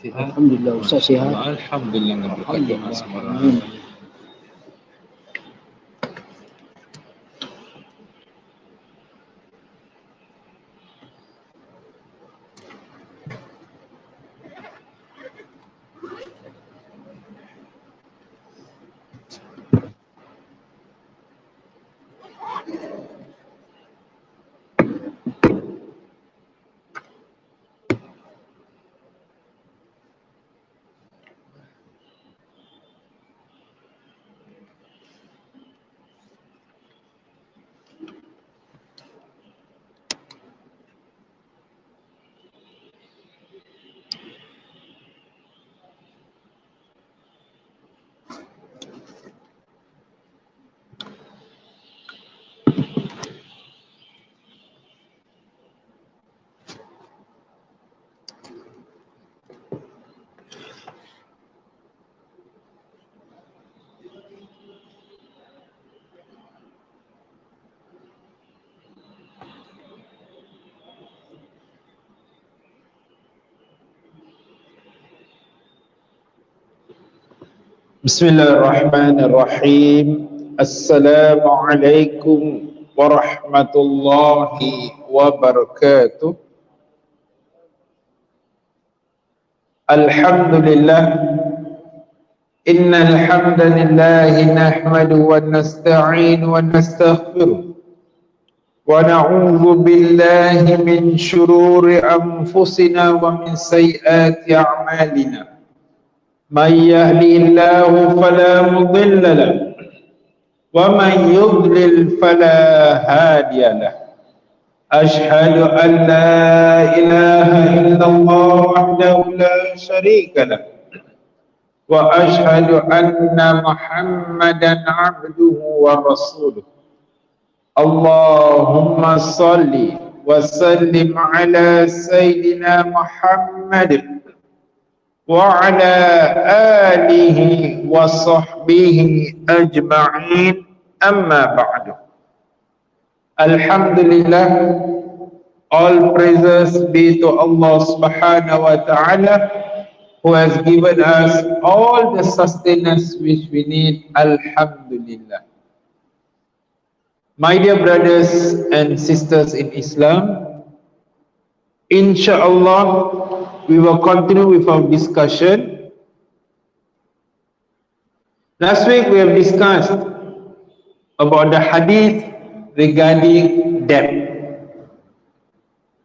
Alhamdulillah, Ustaz sihat. Alhamdulillah, Alhamdulillah. Bismillahirrahmanirrahim. Assalamualaikum warahmatullahi wabarakatuh. Alhamdulillah. Innal hamdalillah nahmaduhu wa nasta'inu wa nastaghfiruh. Wa na'udzu billahi min shururi anfusina wa min sayyiati a'malina. من يهدي الله فلا مضل له ومن يضلل فلا هادي له أشهد أن لا إله إلا الله وحده لا شريك له وأشهد أن محمدا عبده ورسوله اللهم صل وسلم على سيدنا محمد وعلى آله وصحبه أجمعين أما بعد. Alhamdulillah, all praises be to Allah subhanahu wa ta'ala who has given us all the sustenance which we need. Alhamdulillah. My dear brothers and sisters in Islam, inshallah we will continue with our discussion. Last week we have discussed about the hadith regarding debt.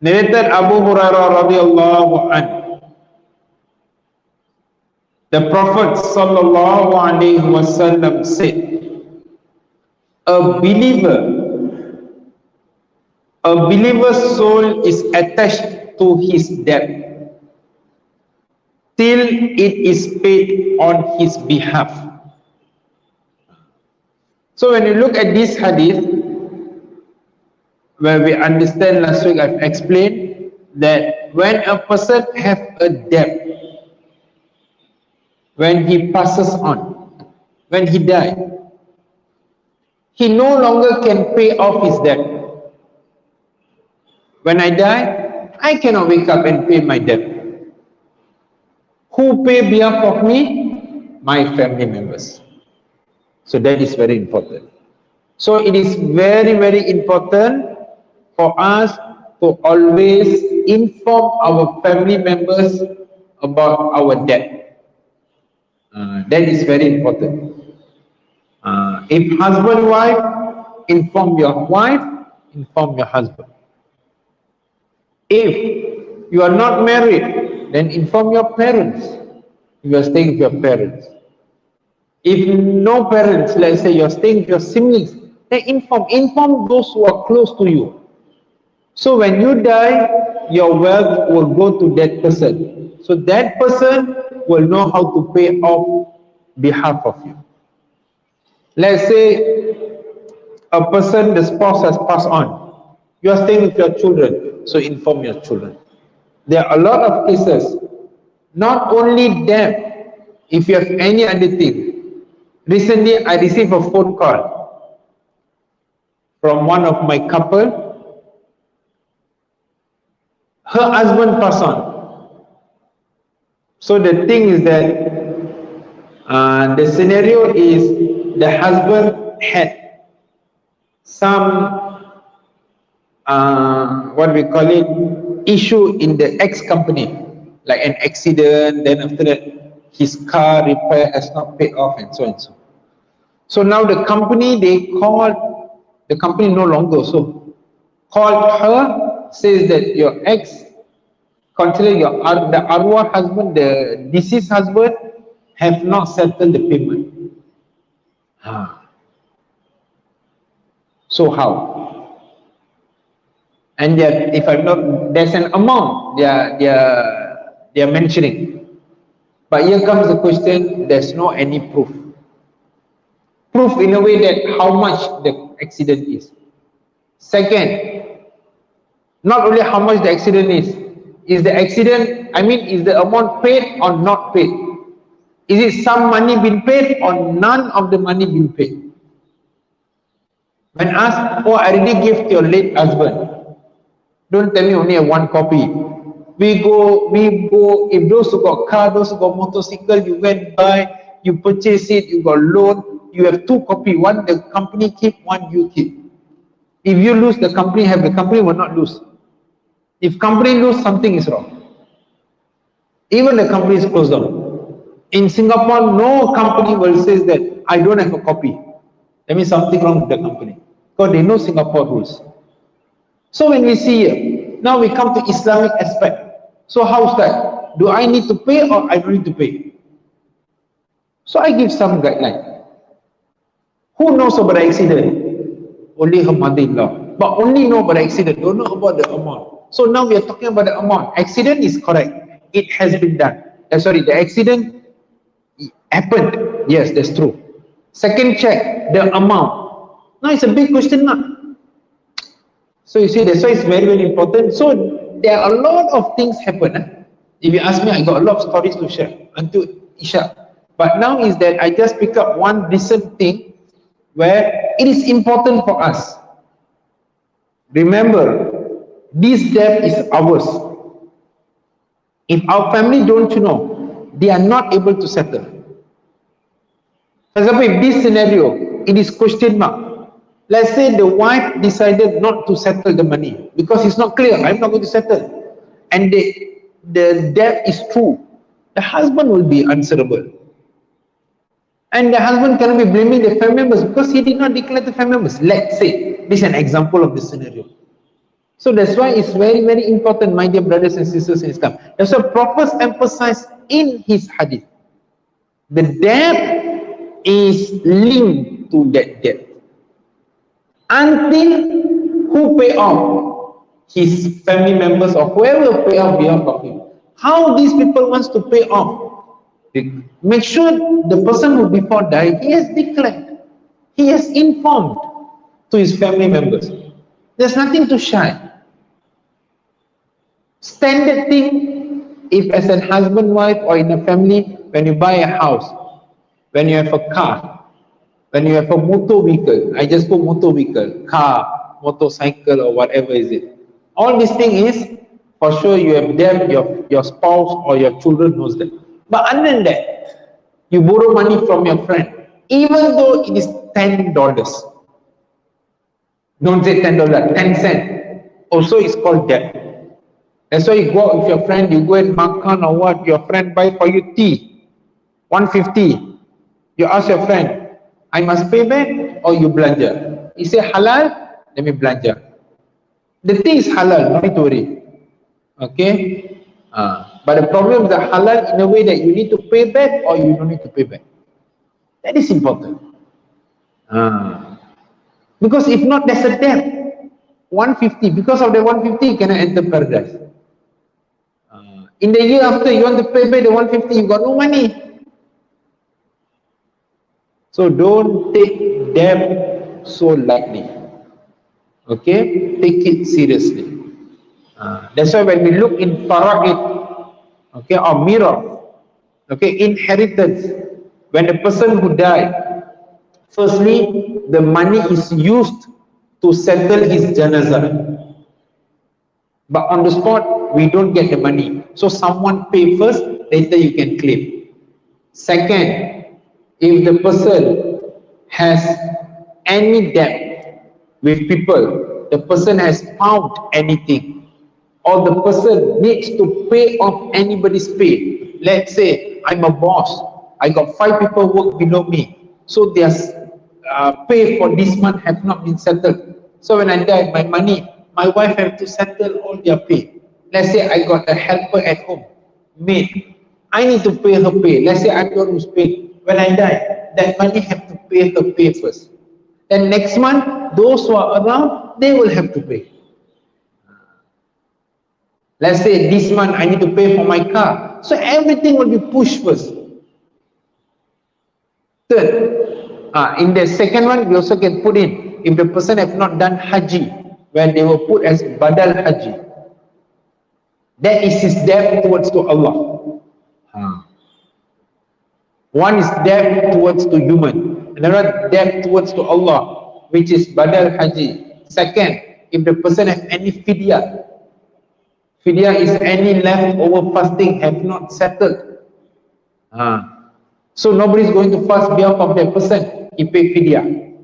Narrated Abu Hurairah radhiyallahu anhu. The Prophet sallallahu alaihi wasallam said, a believer's soul is attached to his debt till it is paid on his behalf. So when you look at this hadith, where we understand last week I've explained that when a person have a debt, when he passes on, when he dies, he no longer can pay off his debt. When I die, I cannot wake up and pay my debt. Who pay behalf of me? My family members. So that is very important. So it is very, very important for us to always inform our family members about our debt. That is very important. If husband, wife, inform your wife, inform your husband. If you are not married, then inform your parents. You are staying with your parents. If no parents, let's say you're staying with your siblings, then inform those who are close to you. So when you die, your wealth will go to that person. So that person will know how to pay off behalf of you. Let's say a person, the spouse has passed on. You are staying with your children, so inform your children. There are a lot of cases, not only debt, if you have any other thing. Recently, I received a phone call from one of my couple. her husband passed on. So the thing is that the scenario is the husband had some what we call it, issue in the ex company, like an accident, then after that his car repair has not paid off, and so and so. So now the company, the company no longer, so called her, says that your ex, consider the arwah husband, the deceased husband, have not settled the payment. So how? And yet, if I'm not, there's an amount they are mentioning. But here comes the question, there's no any proof. Proof in a way that how much the accident is. Second, not only how much the accident is the accident, is the amount paid or not paid? Is it some money been paid or none of the money been paid? When asked, oh, I already gave to your late husband, don't tell me only have one copy. We go, if those who got car, those who got motorcycle, you went buy, you purchase it, you got loan, you have two copies, one the company keep, one you keep. If you lose, the company will not lose. If company lose, something is wrong. Even the company is closed down. In Singapore, no company will say that I don't have a copy. That means something wrong with the company. Because they know Singapore rules. So when we see here, now we come to Islamic aspect. So how's that? Do I need to pay or I don't need to pay? So I give some guideline. Who knows about the accident? Only her mother-in-law. But only know about the accident, don't know about the amount. So now we are talking about the amount. Accident is correct. It has been done. The accident happened. Yes, that's true. Second check, the amount. Now it's a big question mark. So you see, that's why it's very, very important. So there are a lot of things happen. If you ask me, I got a lot of stories to share until Isha. But now is that I just pick up one recent thing where it is important for us. Remember, this debt is ours. If our family don't know, they are not able to settle. For example, if this scenario, it is question mark. Let's say the wife decided not to settle the money because it's not clear, I'm not going to settle. And the debt is true. The husband will be answerable. And the husband cannot be blaming the family members because he did not declare the family members. Let's say, this is an example of the scenario. So that's why it's very, very important, my dear brothers and sisters in Islam. That's why Prophet emphasized in his hadith. The debt is linked to that debt. Until who pay off? His family members or whoever pay off behalf of him. How these people wants to pay off? Make sure the person who before died, he has declared. He has informed to his family members. There's nothing to shy. Standard thing, if as a husband, wife or in a family, when you buy a house, when you have a car, when you have a motor vehicle, I just go motor vehicle, car, motorcycle or whatever is it. All this thing is, for sure you have them, your spouse or your children knows that. But other than that, you borrow money from your friend, even though it is $10. Don't say $10, 10 cents. Also it's called debt. That's why you go out with your friend, you go and makan or what, your friend buy for you tea, 150. You ask your friend, I must pay back or you belanja? He say halal, let me belanja. The thing is halal, no need to worry. Okay? But the problem is that halal in a way that you need to pay back or you don't need to pay back. That is important. Because if not, there's a debt. 150. Because of the 150, you cannot enter paradise. In the year after, you want to pay back the 150, you got no money. So don't take debt so lightly. Okay? Take it seriously. That's why when we look in fara'id, okay, or mirror, okay, inheritance, when the person who died, firstly, the money is used to settle his janazah. But on the spot, we don't get the money. So someone pay first, later you can claim. Second, if the person has any debt with people, the person has found anything, or the person needs to pay off anybody's pay. Let's say I'm a boss, I got 5 people work below me, so their pay for this month have not been settled. So when I die, my money, my wife have to settle all their pay. Let's say I got a helper at home, maid, I need to pay her pay. Let's say I'm the one who's paid. When I die, that money have to pay her pay first. Then next month, those who are around, they will have to pay. Let's say this month I need to pay for my car. So everything will be pushed first. Third, in the second one, we also can put in, if the person have not done haji, when they will put as badal haji, that is his debt towards to Allah. One is debt towards to human, another debt towards to Allah, which is badal haji. Second, if the person has any fidyah, fidyah is any leftover fasting have not settled. So nobody is going to fast behalf of that person, he pay fidyah.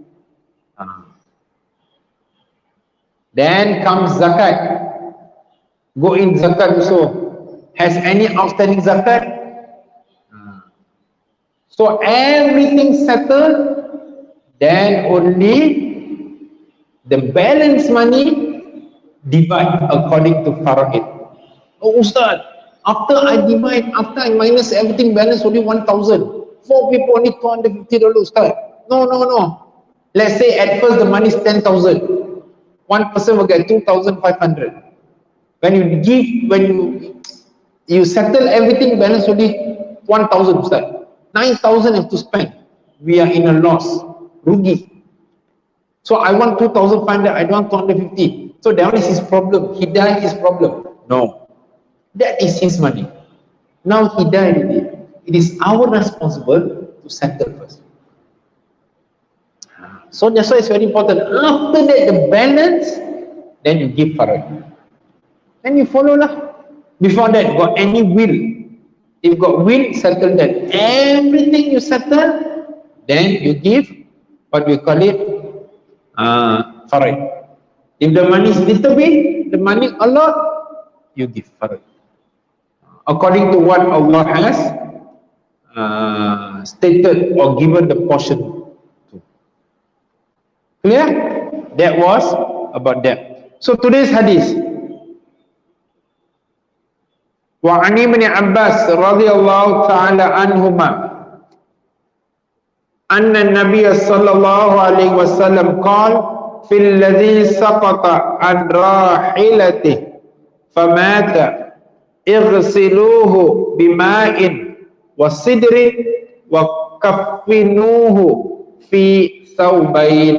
Then comes zakat. Go in zakat also. Has any outstanding zakat? So everything settled, then only the balance money divide according to faraid. Oh Ustaz, after I divide, after I minus everything, balance only 1,000. 4 people only $250, Ustaz. No. Let's say at first the money is 10,000. One person will get 2,500. When you give, when you settle everything, balance only 1,000, Ustaz. 9,000 have to spend. We are in a loss, rugi. So I want 2,500, I don't want 250. So that is his problem. He died, his problem. No, that is his money. Now he died already. It is our responsible to settle first. So that's why it's very important. After that, the balance, then you give faraid. Then you follow lah. Before that, got any will. If got will, settle that. Everything you settle, then you give what we call it faraid. If the money is little bit, the money a lot, you give faraid. According to what Allah has stated or given the portion to. Clear? That was about that. So today's hadith. وعن ابن عباس رضي الله تعالى عنهما أن النبي صلى الله عليه وسلم قال في الذي سقط عن راحلته فمات اغسلوه بماء وسدر وكفنوه في ثوبين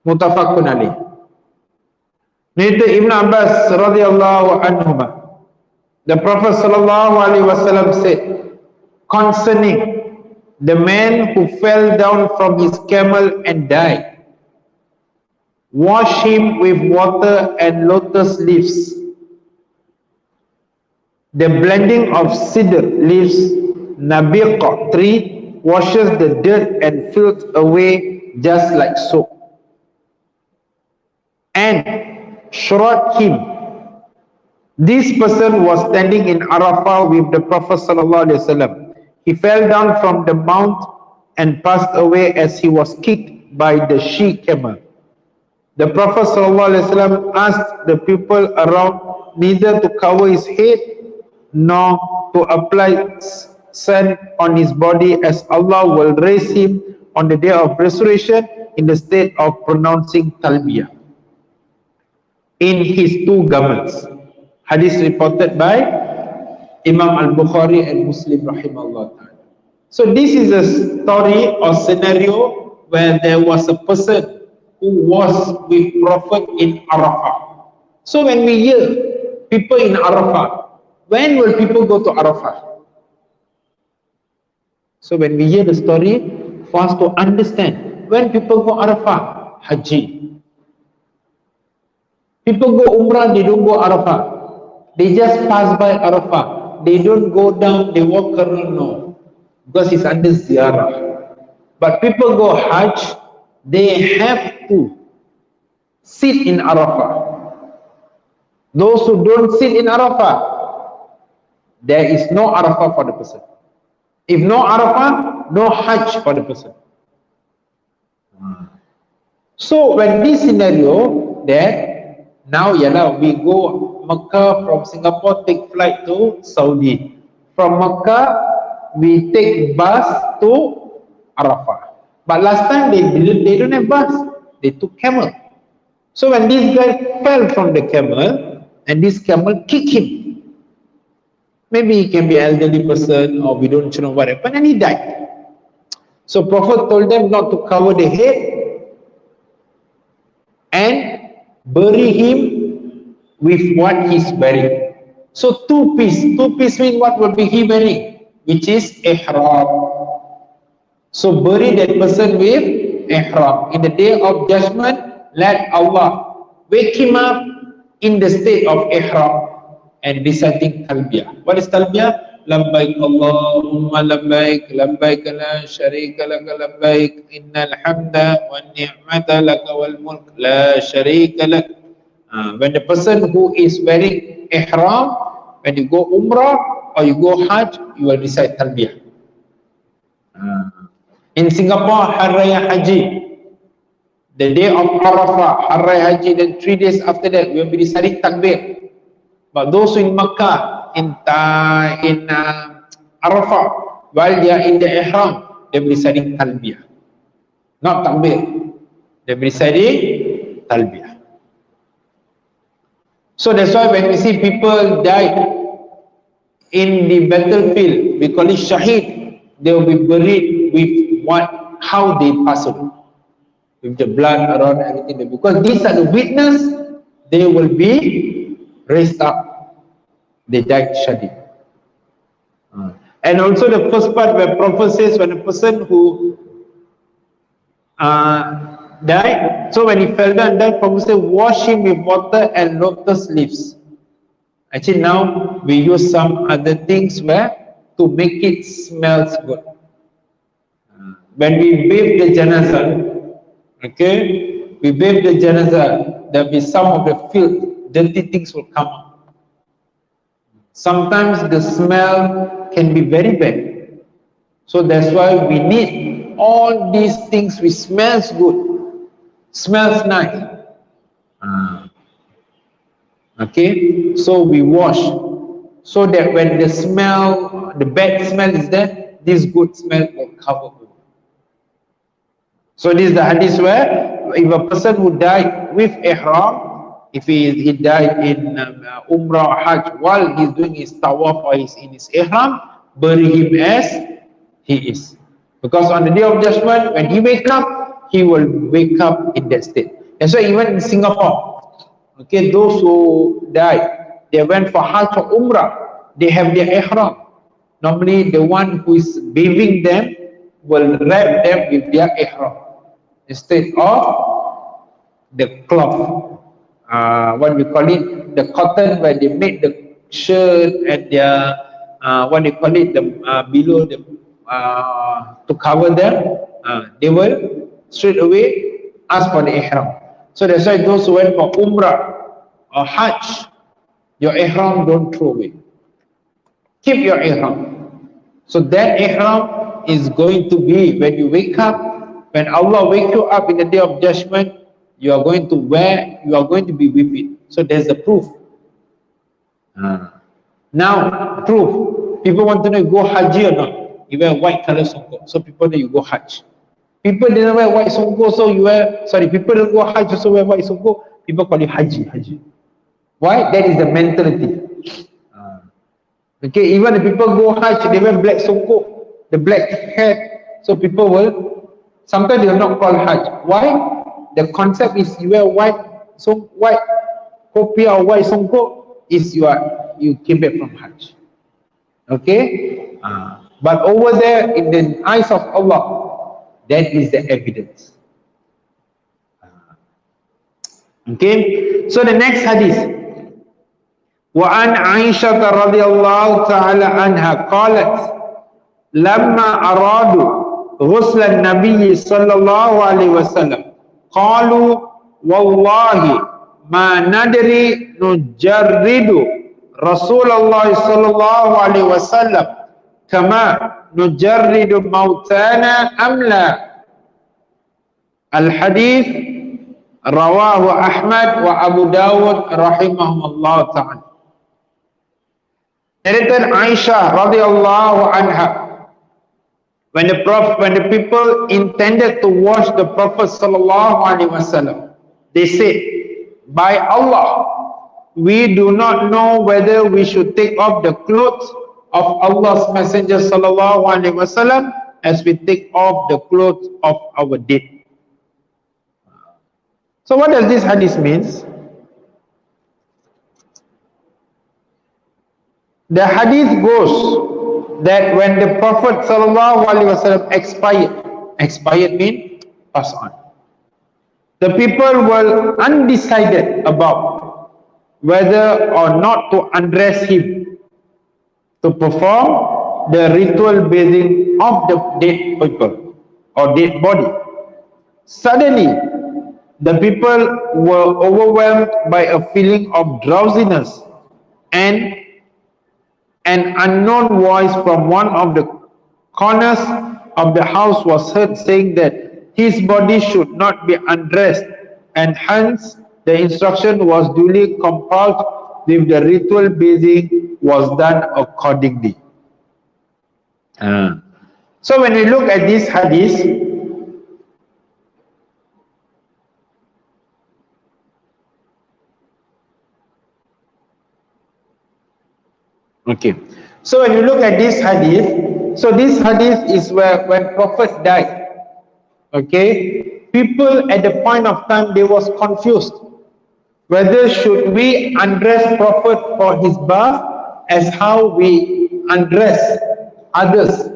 متفق عليه. Itu Ibn Abbas radhiyallahu anhuma. The Prophet sallallahu alaihi wasallam said concerning the man who fell down from his camel and died, wash him with water and lotus leaves. The blending of cedar leaves, nabiqa tree, washes the dirt and filth away just like soap. And shroud him. This person was standing in Arafah with the Prophet sallallahu alaihi wasallam. He fell down from the mount and passed away as he was kicked by the she-camel. The Prophet sallallahu alaihi wasallam asked the people around neither to cover his head nor to apply sand on his body, as Allah will raise him on the day of resurrection in the state of pronouncing talbiyah in his 2 garments. Hadith reported by Imam Al-Bukhari and Muslim rahimahullah ta'ala. So this is a story or scenario where there was a person who was with Prophet in Arafah. So when we hear people in Arafah, when will people go to Arafah? So when we hear the story, for us to understand, when people go Arafah, Haji. People go Umrah, they don't go Arafah. They just pass by Arafah. They don't go down, they walk around, no. Because it's under ziarah. But people go Hajj, they have to sit in Arafah. Those who don't sit in Arafah, there is no Arafah for the person. If no Arafah, no Hajj for the person. So when this scenario, that now we go Mecca from Singapore, take flight to Saudi. From Mecca, we take bus to Arafah. But last time they don't have bus, they took camel. So when this guy fell from the camel, and this camel kicked him, maybe he can be an elderly person, or we don't know what happened, and he died. So Prophet told them not to cover the head and bury him with what he's wearing. So two piece means what will be he wearing, which is ihram. So bury that person with ihram. In the day of judgment, let Allah wake him up in the state of ihram and reciting talbiyah. What is talbiyah? Labbaik Allahumma labbaik, labbaik la sharika laka labbaik, innal hamda wan ni'mata laka wal mulk la sharika lak. When the person who is wearing ihram, when you go Umrah or you go Hajj, you will recite talbiyah. In Singapore, Hari Raya Haji, the day of Arafah, Hari Raya Haji, then 3 days after that, we will be reciting takbir. But those in Makkah, in Arafah, while they are in the ihram, they will be reciting talbiyah, not takbir. They will be reciting talbiyah. So that's why when we see people died in the battlefield, we call it shaheed. They will be buried with how they pass away, with the blood around everything. Because these are the witness, they will be raised up. They died shaheed. And also the first part where Prophet says when a person who died, so when he fell down and died, Prophet said wash him with water and lotus leaves. Actually now we use some other things where to make it smells good. When we bathe the janazah, okay, we bathe the janazah, there will be some of the filth, dirty things will come out. Sometimes the smell can be very bad. So that's why we need all these things which smells good, smells nice. Okay, so we wash so that when the smell, the bad smell is there, this good smell will cover. So this is the hadith where if a person who died with ihram, if he died in Umrah or Hajj while he's doing his tawaf or he's in his ihram, bury him as he is. Because on the day of judgment, when he wake up, he will wake up in that state. That's why even in Singapore, okay, those who died, they went for Hajj or Umrah, they have their ihram. Normally the one who is bathing them will wrap them with their ihram instead of the cloth. What we call it, the cotton, where they make the shirt and their what they call it, the below the to cover them, they will straight away ask for the ihram. So that's why those who went for Umrah or Hajj, your ihram don't throw away. Keep your ihram. So that ihram is going to be when you wake up, when Allah wake you up in the day of judgment, you are going to wear, you are going to be with it. So there's the proof. Now, proof. People want to know you go Haji or not. You wear white color songkok. So people know you go Hajj. People didn't wear white songkok, so you wear, people don't go Hajj, also wear white songkok. People call you Haji. Why? That is the mentality. Okay, even if people go Hajj, they wear black songkok, the black hat. So people will, sometimes they will not call Hajj. Why? The concept is you wear white kopiah or white songkok is you came back from Hajj. Okay? But over there in the eyes of Allah, that is the evidence. Okay, so the next hadith. وعن عائشة رضي الله تعالى عنها قالت لما أرادوا غسل النبي صلى الله عليه وسلم قالوا والله ما ندري نجرد رسول الله صلى الله عليه وسلم كما نجرد موتانا أم لا. الحديث رواه أحمد وأبو داود رحمهم الله تعالى. Narrated Aisha radiallahu anha, when the people intended to wash the Prophet sallallahu alaihi wasallam, they said, by Allah, we do not know whether we should take off the clothes of Allah's Messenger sallallahu alaihi wasallam as we take off the clothes of our dead. So what does this hadith means? The hadith goes that when the Prophet sallallahu alaihi wasallam expired means pass on. The people were undecided about whether or not to undress him to perform the ritual bathing of the dead people or dead body. Suddenly, the people were overwhelmed by a feeling of drowsiness, and an unknown voice from one of the corners of the house was heard saying that his body should not be undressed, and hence the instruction was duly compiled if the ritual bathing was done accordingly. So when we look at this hadith, okay, so when you look at this hadith, so this hadith is where when Prophet died, okay, people at the point of time, they was confused whether should we undress Prophet for his bath as how we undress others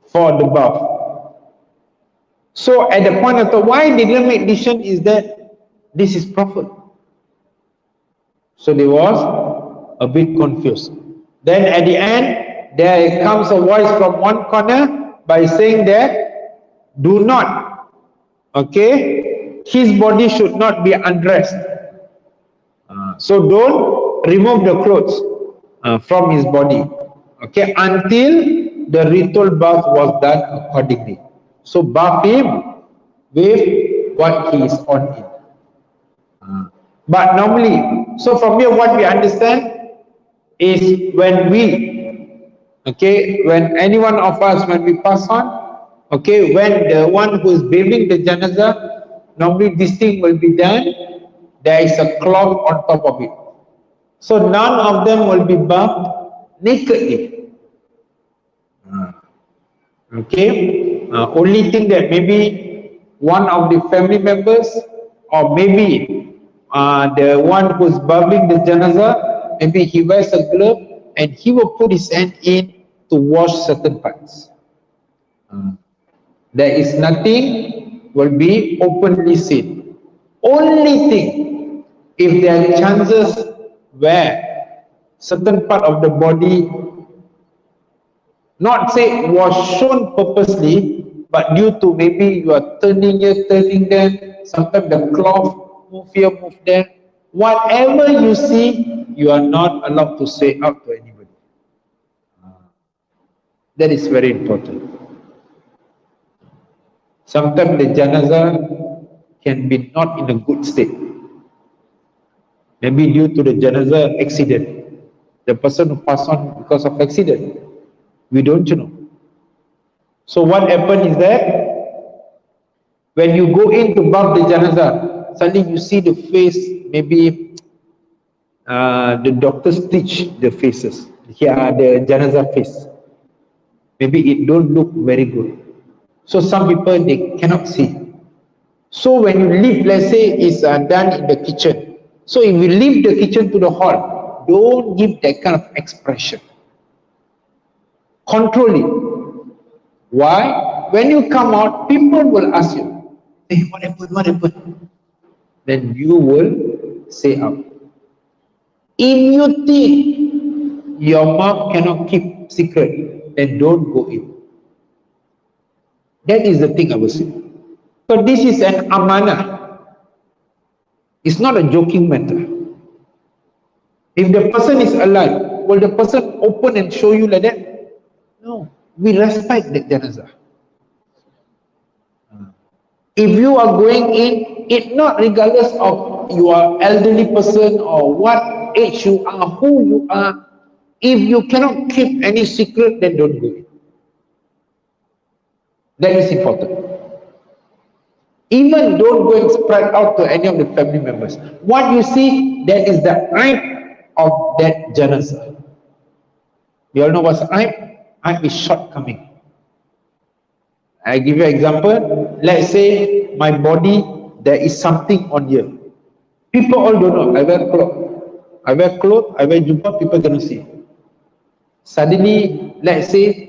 for the bath. So at the point of time, why they didn't make decision is that this is Prophet. So they was a bit confused. Then at the end, there comes a voice from one corner by saying that do not, okay, his body should not be undressed. So don't remove the clothes from his body, okay, until the ritual bath was done accordingly. So bath him with what he is on it. But normally, so from here what we understand is when we, okay, when any one of us, when we pass on, okay, when the one who is bathing the janazah, normally this thing will be done, there is a cloth on top of it. So none of them will be bathed nakedly. Okay, only thing that maybe one of the family members or maybe the one who is bathing the janazah, maybe he wears a glove and he will put his hand in to wash certain parts. There is nothing will be openly seen. Only thing, if there are chances where certain part of the body, not say was shown purposely, but due to maybe you are turning here, turning there, sometimes the cloth move here, move there. Whatever you see, you are not allowed to say out to anybody. That is very important. Sometimes the janazah can be not in a good state. Maybe due to the janazah accident. The person who passed on because of accident. We don't know. So what happened is that when you go in to bath the janazah, suddenly you see the face, maybe the doctor stitch the faces. Here the janazah face. Maybe it don't look very good. So some people, they cannot see. So when you leave, let's say it's done in the kitchen. So if you leave the kitchen to the hall, don't give that kind of expression. Control it. Why? When you come out, people will ask you, hey, what happened? What happened? then you will say out. If you think your mouth cannot keep secret, then don't go in. That is the thing I will say. So this is an amanah. It's not a joking matter. If the person is alive, will the person open and show you like that? No. We respect that janazah. If you are going in, it not regardless of you are elderly person or what age you are, who you are. If you cannot keep any secret, then don't go in. That is important. Even don't go and spread out to any of the family members. What you see, that is the aib of that janazah. You all know what's aib? Aib is shortcoming. I give you an example. Let's say my body, there is something on here. People all don't know. I wear clothes, I wear jubah, people cannot see. Suddenly, let's say,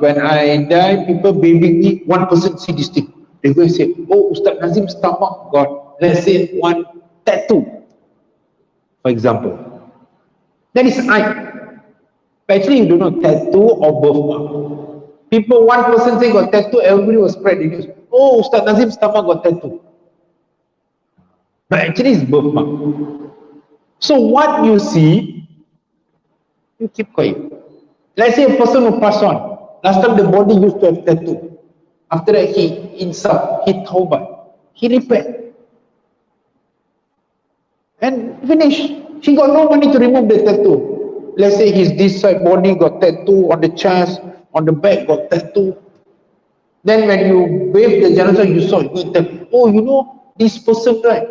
when I die, people babying me, one person see this thing. They go and say, oh, Ustaz Nazim's stomach got, let's say, one tattoo, for example. That is aib. But actually, you don't know tattoo or birthmark. People, one person say got tattoo, everybody was spread the news. Oh, Ustaz Nazim's stomach got tattoo. But actually, it's birthmark. So what you see, you keep quiet. Let's say a person who passed on. Last time the body used to have tattoo. After that, he insult, he taubat, he repaired. And finish. He got no money to remove the tattoo. Let's say his this side body got tattoo on the chest, on the back got tattoo. Then when you wave the janazah, you saw, you tell, oh, you know, this person, right,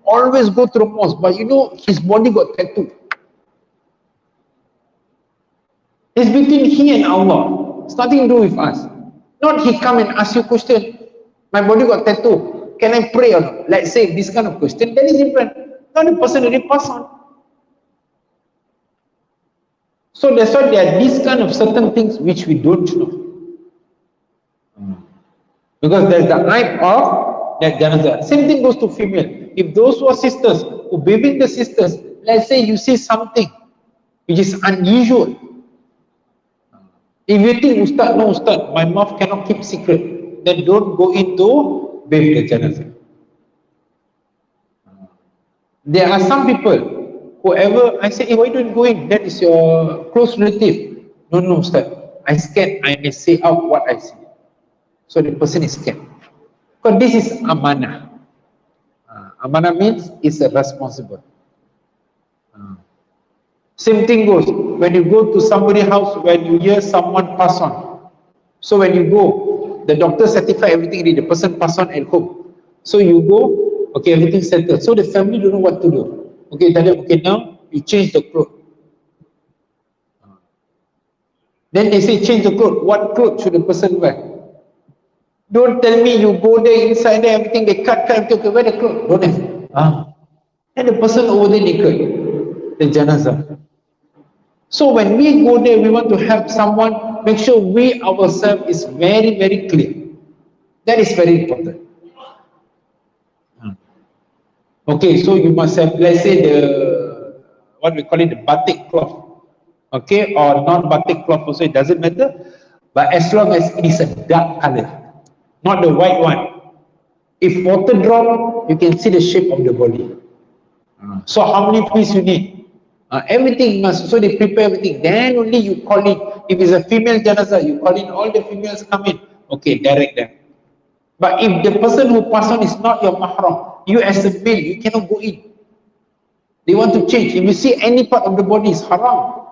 always go to the mosque, but you know, his body got tattoo. It's between he and Allah. It's nothing to do with us. Not he come and ask you question, my body got tattoo, can I pray or not? Let's say this kind of question, that is different. Not the person already passed on. So that's why there are these kind of certain things which we don't know. Because there's the aib of that janazah. Same thing goes to female. If those who are sisters, who babying the sisters, let's say you see something which is unusual. If you think, Ustaz, no Ustaz, my mouth cannot keep secret, then don't go into baby the janazah. There are some people, whoever, I say, hey, why don't you go in? That is your close relative. No, no, Ustaz. I scared, I may say out what I see. So the person is scared. Because this is amanah. Amanah means it's a responsible. Same thing goes, when you go to somebody's house, when you hear someone pass on. So when you go, the doctor certify everything, the person pass on at home. So you go, okay, everything settled. So the family don't know what to do. Okay, okay, now you change the clothes. Then they say change the clothes. What clothes should the person wear? Don't tell me you go there, inside there, everything, they cut, okay, wear the clothes. Don't have. Then the person over there naked, the janazah. So when we go there, we want to help someone, make sure we ourselves is very, very clear. That is very important. Okay, so you must have, let's say the, what we call it, the batik cloth. Okay, or non-batik cloth also, it doesn't matter. But as long as it is a dark color, not the white one. If water drop, you can see the shape of the body. So how many pieces you need? Everything must, so they prepare everything. Then only you call in. If it's a female janazah, you call in, all the females come in. Okay, direct them. But if the person who passed on is not your mahram, you as a male, you cannot go in. They want to change. If you see any part of the body is haram.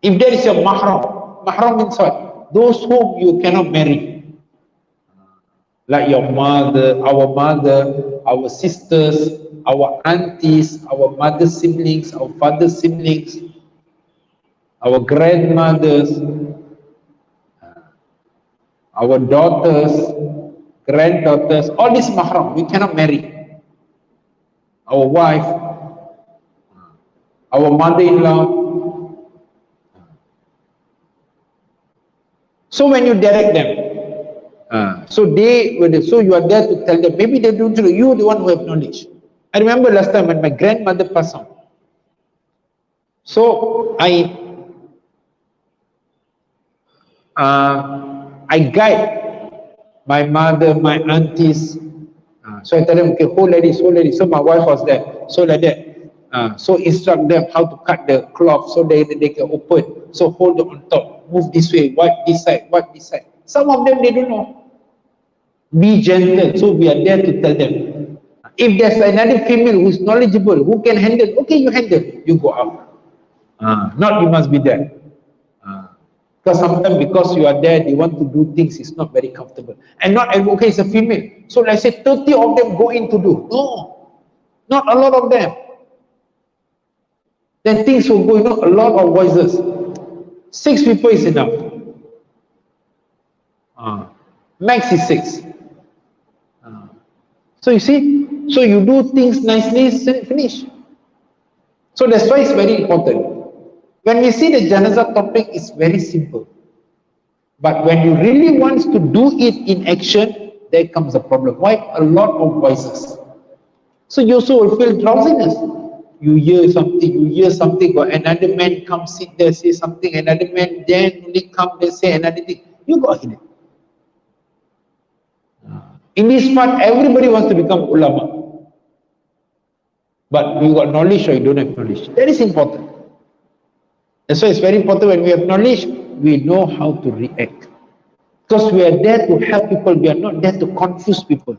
If there is your mahram, mahram means what? Those whom you cannot marry. Like your mother, our sisters, our aunties, our mother's siblings, our father's siblings, our grandmothers, our daughters, granddaughters, all these mahram, we cannot marry. Our wife, our mother-in-law. So when you direct them, So you are there to tell them. Maybe they don't know. You are the one who have knowledge. I remember last time when my grandmother passed on. So I guide my mother, my aunties. So I tell them, okay, hold like this, hold like this. So my wife was there. So like that. So instruct them how to cut the cloth so they can open. So hold it on top. Move this way. Wipe this side. Wipe this side. Some of them they don't know. Be gentle. So we are there to tell them. If there's another female who's knowledgeable, who can handle, okay, you handle. You go out. Not you must be there. Because sometimes because you are there, they want to do things, it's not very comfortable. And not every, okay, it's a female. So let's say 30 of them go in to do. No, not a lot of them. Then things will go, a lot of voices. 6 people is enough. Max is 6. So you see, so you do things nicely, finish. So that's why it's very important. When we see the janazah topic, it's very simple. But when you really want to do it in action, there comes a problem. Why? A lot of voices. So you also will feel drowsiness. You hear something, but another man come sit there, say something, another man then only come there, say another thing. You got it. In this part, everybody wants to become ulama. But you got knowledge or you don't have knowledge. That is important. That's why it's very important when we have knowledge, we know how to react. Because we are there to help people, we are not there to confuse people.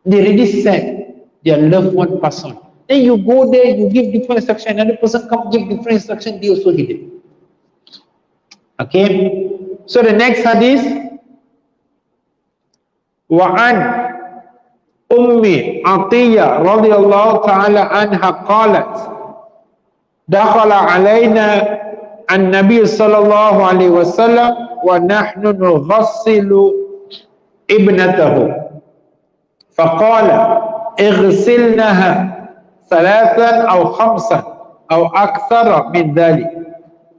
They already said their loved one pass on. Then you go there, you give different instruction, another person come give different instruction, they also hit it. Okay? So the next hadith, وعن أم عطية رضي الله تعالى عنها قالت دخل علينا النبي صلى الله عليه وسلم ونحن نغسل ابنته فقال اغسلنها 3 أو 5 أو أكثر من ذلك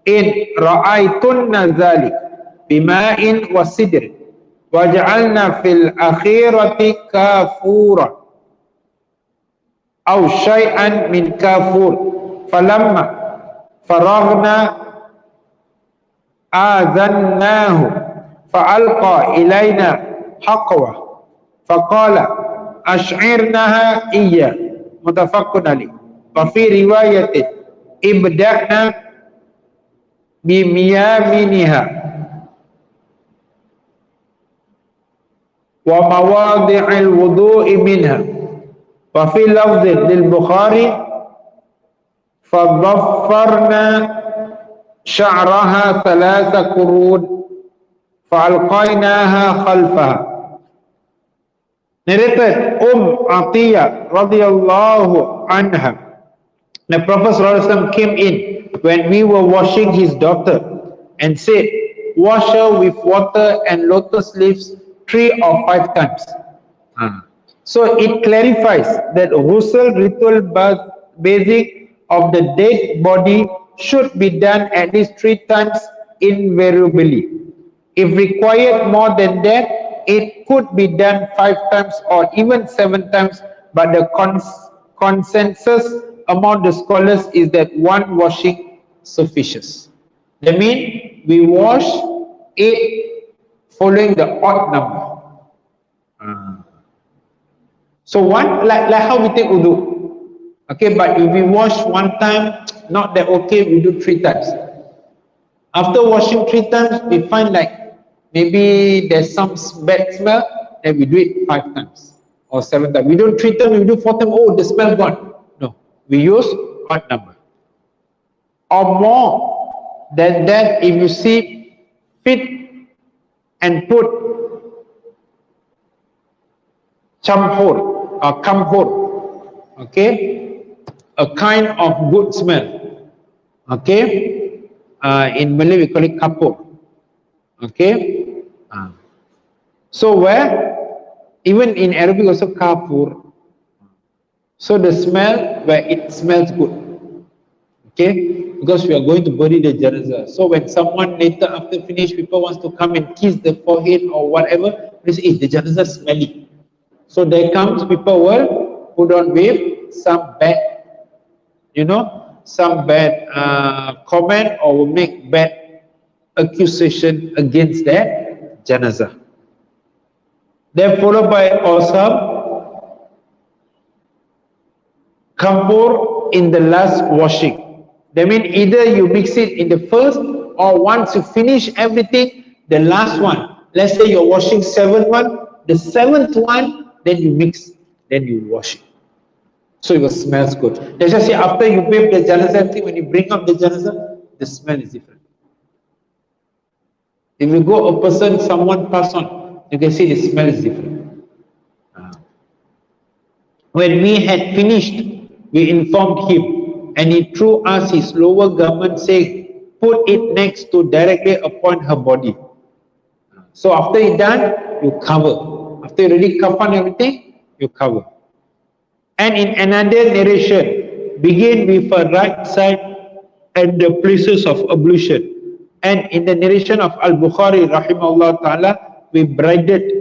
إن رأيتن ذلك بماء وسدر وجعلنا في الأخيرة كافورا أو شيئا من كافور فلما فرغنا آذناه فألقى إلينا حقوة فقال أشعرنها إياه متفق عليه وفي رواية ابدأنا بميامنها ومواضع الوضوء منها وفي لفظ للبخاري فضفرنا شعرها 3 قرون فألقيناها خلفها. Narrated Atiyah radiyallahu anha. The Prophet ﷺ came in when we were washing his daughter and said, wash her with water and lotus leaves 3 or 5 times. So it clarifies that ghusl, ritual bathing of the dead body should be done at least 3 times invariably. If required more than that, it could be done 5 times or even 7 times, but the consensus among the scholars is that 1 washing suffices. That means we wash it following the odd number. So one, like how we take wudu. Okay, but if we wash 1 time, not that okay, we do 3 times. After washing 3 times, we find like maybe there's some bad smell, then we do it 5 times or 7 times. We do 3 times, we do 4 times, oh, the smell gone. No, we use odd number. Or more than that, if you see fit and put chamhur or kamhur, okay, a kind of good smell, okay, in Malay we call it kapur, okay. So where even in Arabic also kapur, so the smell where it smells good, Okay, because we are going to bury the janazah. So when someone later after finish, people wants to come and kiss the forehead or whatever, they say, the janazah smelly. So there comes, people will put on with some bad, some bad comment, or will make bad accusation against that janazah. Then followed by also kampur in the last washing. That means either you mix it in the first, or once you finish everything, the last one. Let's say you're washing 7 one, the 7th one, then you mix, then you wash it. So it smells good. Let's just say after you bathe the janazah, when you bring up the janazah, the smell is different. If you go a person, someone pass on, you can see the smell is different. When we had finished, we informed him, and he threw us his lower garment, saying, put it next to directly upon her body. So after you done, you cover. After you already kafan everything, you cover. And in another narration, begin with her right side and the places of ablution. And in the narration of Al-Bukhari, rahimahullah ta'ala, we braided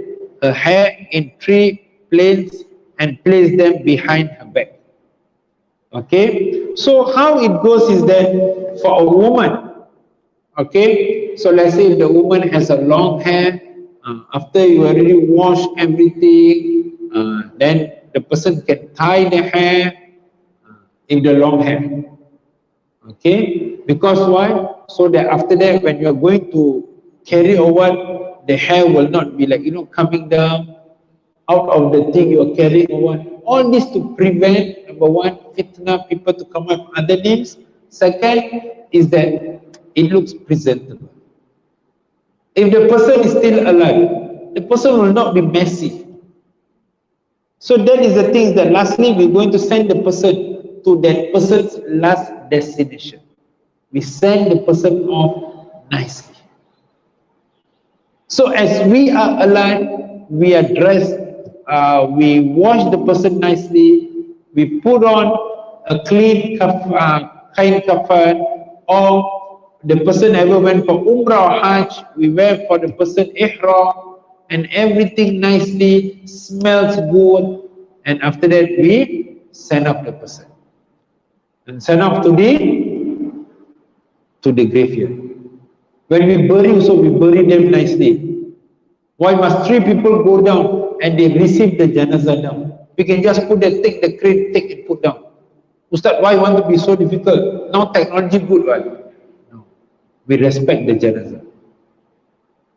her hair in 3 plaits and placed them behind her back. Okay, so how it goes is that for a woman, okay, so let's say if the woman has a long hair, after you already wash everything, then the person can tie the hair in the long hair. Okay, because why? So that after that, when you are going to carry over, the hair will not be like, coming down out of the thing you are carrying over. All this to prevent, number one, fitna, people to come up with other names. Second is that it looks presentable. If the person is still alive, the person will not be messy. So that is the things that lastly we're going to send the person to that person's last destination. We send the person off nicely. So as we are alive, we are dressed, we wash the person nicely, we put on a clean kain kafan, or the person ever went for Umrah or Hajj, we wear for the person ihram, and everything nicely, smells good, and after that we send off the person. And send off to the graveyard. When we bury also, we bury them nicely. Why must 3 people go down and they receive the janazah down? We can just take the crane, take and put down. Ustaz, why want to be so difficult? Now technology good, right? No. We respect the janazah.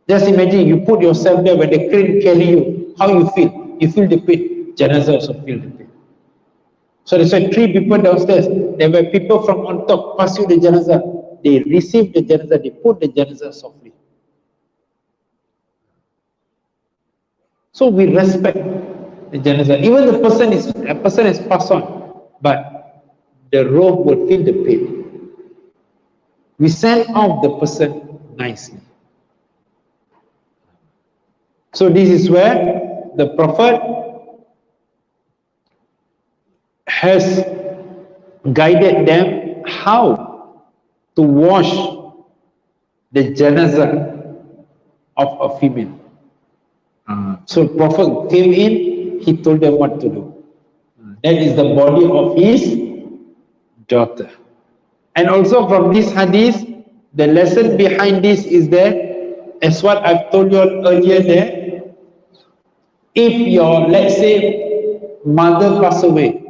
Just imagine you put yourself there when the crane carry you, how you feel? You feel the pain. Janazah also feel the pain. So that's why 3 people downstairs, there were people from on top pass you the janazah. They receive the janazah, they put the janazah softly. So we respect the janazah. Even the person is passed on, but the robe will feel the pain. We send off the person nicely. So this is where the Prophet has guided them how to wash the janazah of a female. So Prophet came in, he told them what to do. That is the body of his daughter. And also from this hadith, the lesson behind this is that, as what I've told you all earlier, that if your, let's say, mother passed away,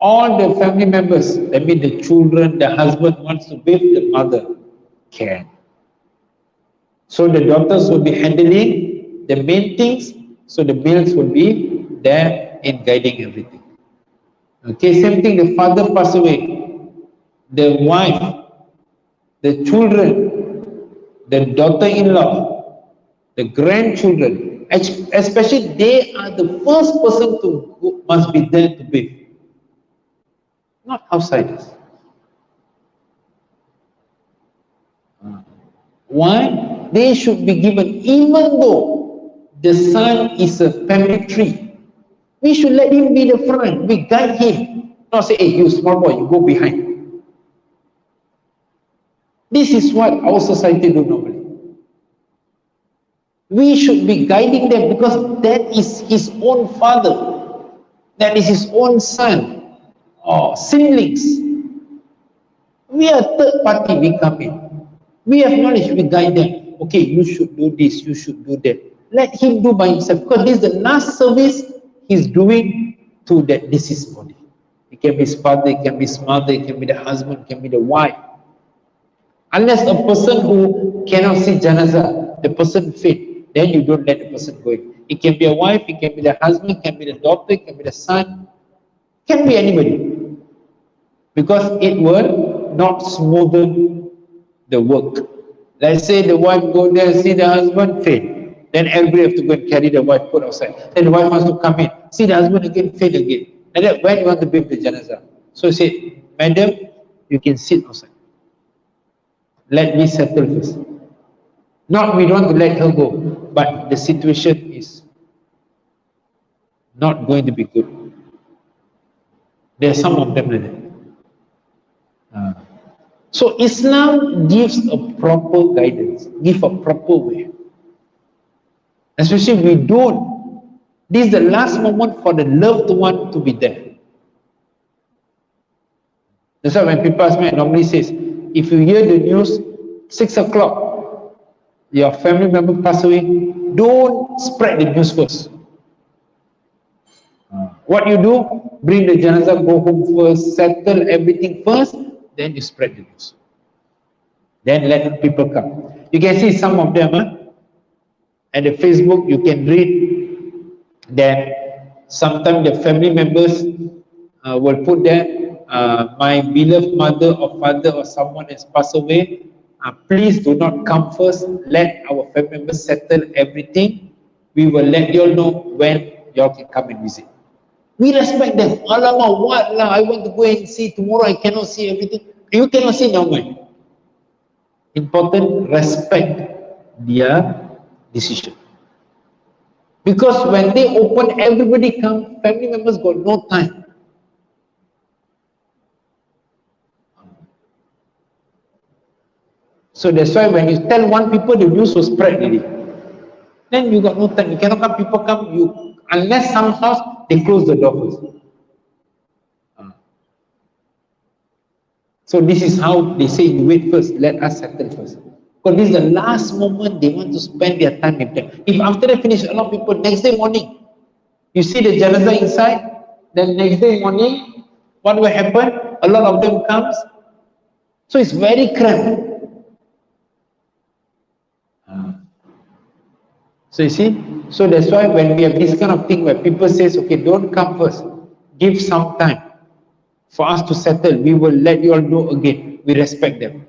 all the family members, that means the children, the husband wants to bathe the mother, can. So the daughters will be handling the main things, so the males will be there in guiding everything. Okay, same thing, the father passed away, the wife, the children, the daughter-in-law, the grandchildren, especially they are the first person who must be there to bathe. Not outsiders. Why? They should be given, even though the son is a family tree, we should let him be the front, we guide him. Not say, hey, you small boy, you go behind. This is what our society do normally. We should be guiding them because that is his own father, that is his own son or siblings. We are third party, we come in. We have knowledge, we guide them. Okay, you should do this, you should do that. Let him do by himself because this is the last service he's doing to that deceased body. It can be his father, it can be his mother, it can be the husband, it can be the wife. Unless a person who cannot see janazah, the person faint, then you don't let the person go in. It can be a wife, it can be the husband, it can be the daughter, it can be the son, it can be anybody. Because it will not smoothen the work. Let's say the wife go there, see the husband, faint. Then everybody have to go and carry the wife, put outside. Then the wife has to come in, see the husband again, faint again. And then when you want to bring the janazah? So he said, madam, you can sit outside. Let me settle first. Not we don't want to let her go, but the situation is not going to be good. There are some of them like that. So Islam gives a proper guidance, give a proper way. Especially we don't. This is the last moment for the loved one to be there. That's why when people ask me, I normally says, if you hear the news, 6 o'clock, your family member passed away, don't spread the news first. What you do, bring the janazah, go home first, settle everything first, then you spread the news. Then let people come. You can see some of them, at the Facebook, you can read that sometimes the family members will put there, my beloved mother or father or someone has passed away, please do not come first, let our family members settle everything, we will let you all know when you all can come and visit. We respect them. Alamak, what lah, I want to go and see tomorrow, I cannot see everything. You cannot see, no mind. Important, respect their decision. Because when they open, everybody come, family members got no time. So that's why when you tell one people, the news will spread already. Then you got no time. You cannot come, people come, you unless some house, they close the door first. So this is how they say, you wait first, let us settle first. Because this is the last moment they want to spend their time with them. If after they finish, a lot of people, next day morning, you see the janazah inside, then next day morning, what will happen? A lot of them comes. So it's very cramped. So you see, so that's why when we have this kind of thing where people says, okay, don't come first, give some time for us to settle, we will let you all know again, we respect them.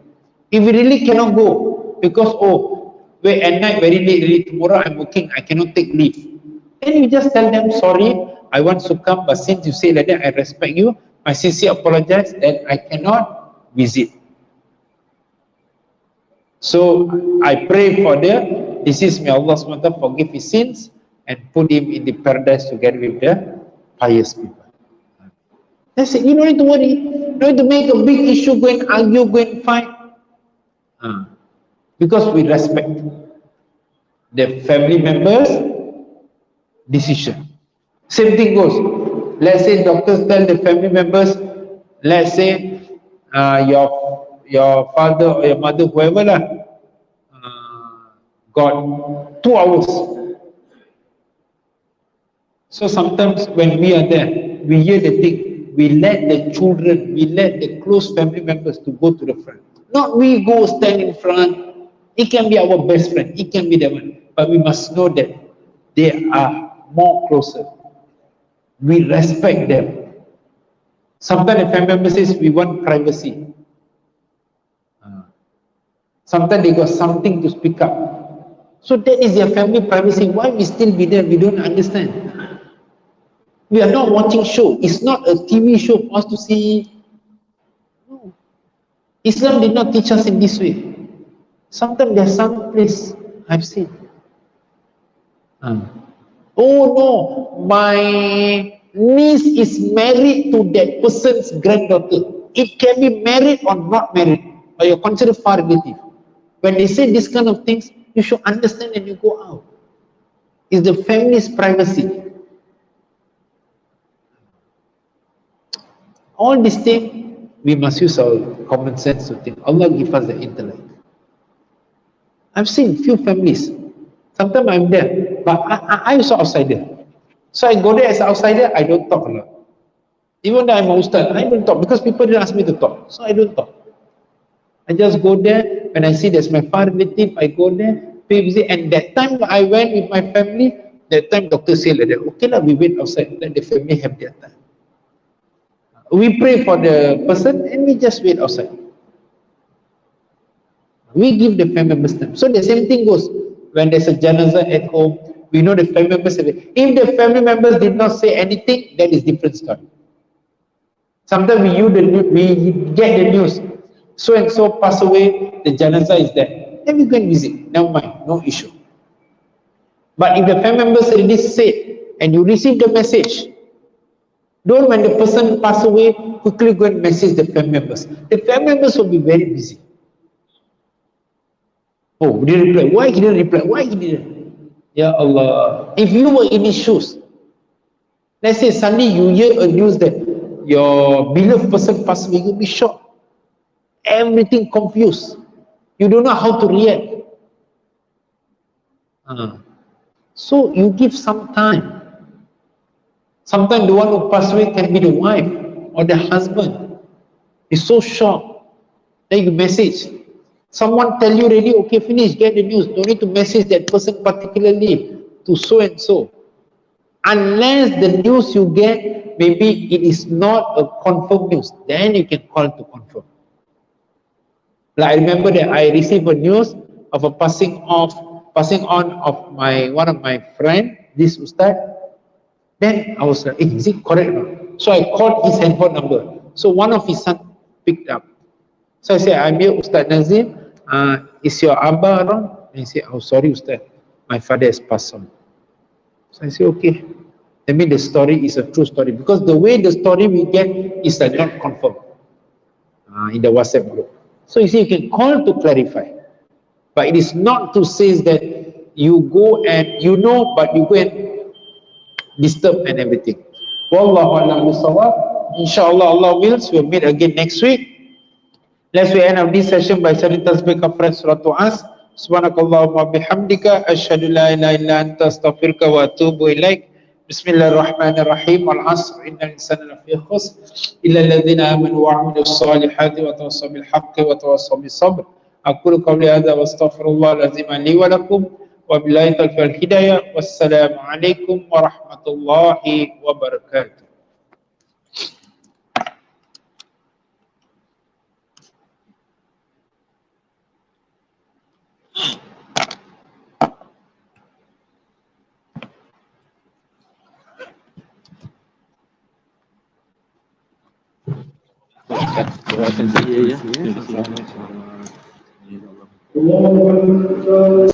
If we really cannot go, because, oh, wait, at night very late, really, tomorrow I'm working, I cannot take leave. Then you just tell them, sorry, I want to come, but since you say like that, I respect you, I sincerely apologize that I cannot visit. So I pray for the deceased, may Allah SWT forgive his sins and put him in the paradise together with the pious people. That's it. You don't need to worry. You don't need to make a big issue, go and argue, go and fight. Because we respect the family members' decision. Same thing goes. Let's say doctors tell the family members, let's say your father or your mother, whoever lah, got 2 hours. So sometimes when we are there, we hear the thing, we let the children, we let the close family members to go to the front. Not we go stand in front. It can be our best friend, it can be the one, but we must know that they are more closer. We respect them. Sometimes the family member says we want privacy. Sometimes they got something to speak up. So that is their family privacy. Why we still be there? We don't understand. We are not watching show. It's not a TV show for us to see. No. Islam did not teach us in this way. Sometimes there's some place I've seen. Oh no, my niece is married to that person's granddaughter. It can be married or not married, or you're considered far relative. When they say this kind of things, you should understand and you go out. It's the family's privacy. All these things, we must use our common sense to think. Allah give us the intellect. I've seen few families. Sometimes I'm there, but I also outsider. So I go there as an outsider, I don't talk a lot. Even though I'm a ustaz, I don't talk because people didn't ask me to talk. So I don't talk. I just go there. When I see there's my far relative, I go there, pay visit. And that time I went with my family, that time doctor said like that, okay lah, we wait outside, let the family have their time. We pray for the person and we just wait outside. We give the family members time. So the same thing goes when there's a janazah at home. We know the family members. If the family members did not say anything, that is different story. Sometimes we get the news, so and so pass away, the janazah is there. Then we go and visit. Never mind, no issue. But if the family members already said and you receive the message, don't when the person pass away quickly go and message the family members. The family members will be very busy. Oh, he didn't reply. Why he didn't reply? Why he didn't? Ya Allah. If you were in his shoes, let's say suddenly you hear a news that your beloved person passed away, you'll be shocked. Everything confused. You don't know how to react. So you give some time. Sometimes the one who passed away can be the wife or the husband. He's so shocked. Then you message. Someone tell you already, okay, finish, get the news. Don't need to message that person particularly to so and so. Unless the news you get, maybe it is not a confirmed news, then you can call to confirm. Like I remember that I received a news of a passing on of one of my friend, this Ustaz. Then I was like, hey, is it correct or not? So I called his handphone number. So one of his sons picked up. So I said, I'm here, Ustaz Nazim. Is your Abba around? And he said, oh, sorry, Ustaz. My father has passed on. So I said, okay. That means the story is a true story. Because the way the story we get is like not confirmed in the WhatsApp group. So you see, you can call to clarify. But it is not to say that you go and you know, but you go and disturb and everything. Wallahu a'lam bissawab. Inshallah, Allah wills, we'll meet again next week. Let's we end of this session by saying tasbih kafrat surah As. Subhanakallahumma bihamdika asyhadu la ilaha illa anta astaghfiruka wa atubu ilaik. Bismillahirrahmanirrahim. Wal 'asr innal insana lafi khusr illa alladhina amanu wa 'amilus solihati wa tawassaw bil haqqi wa tawassaw bis sabr. Aqulu qawli hadha wa astaghfirullahal azim li wa lakum wa billahi tawfiq wal hidayah. Wassalamu alaikum warahmatullahi wabarakatuh. Ya.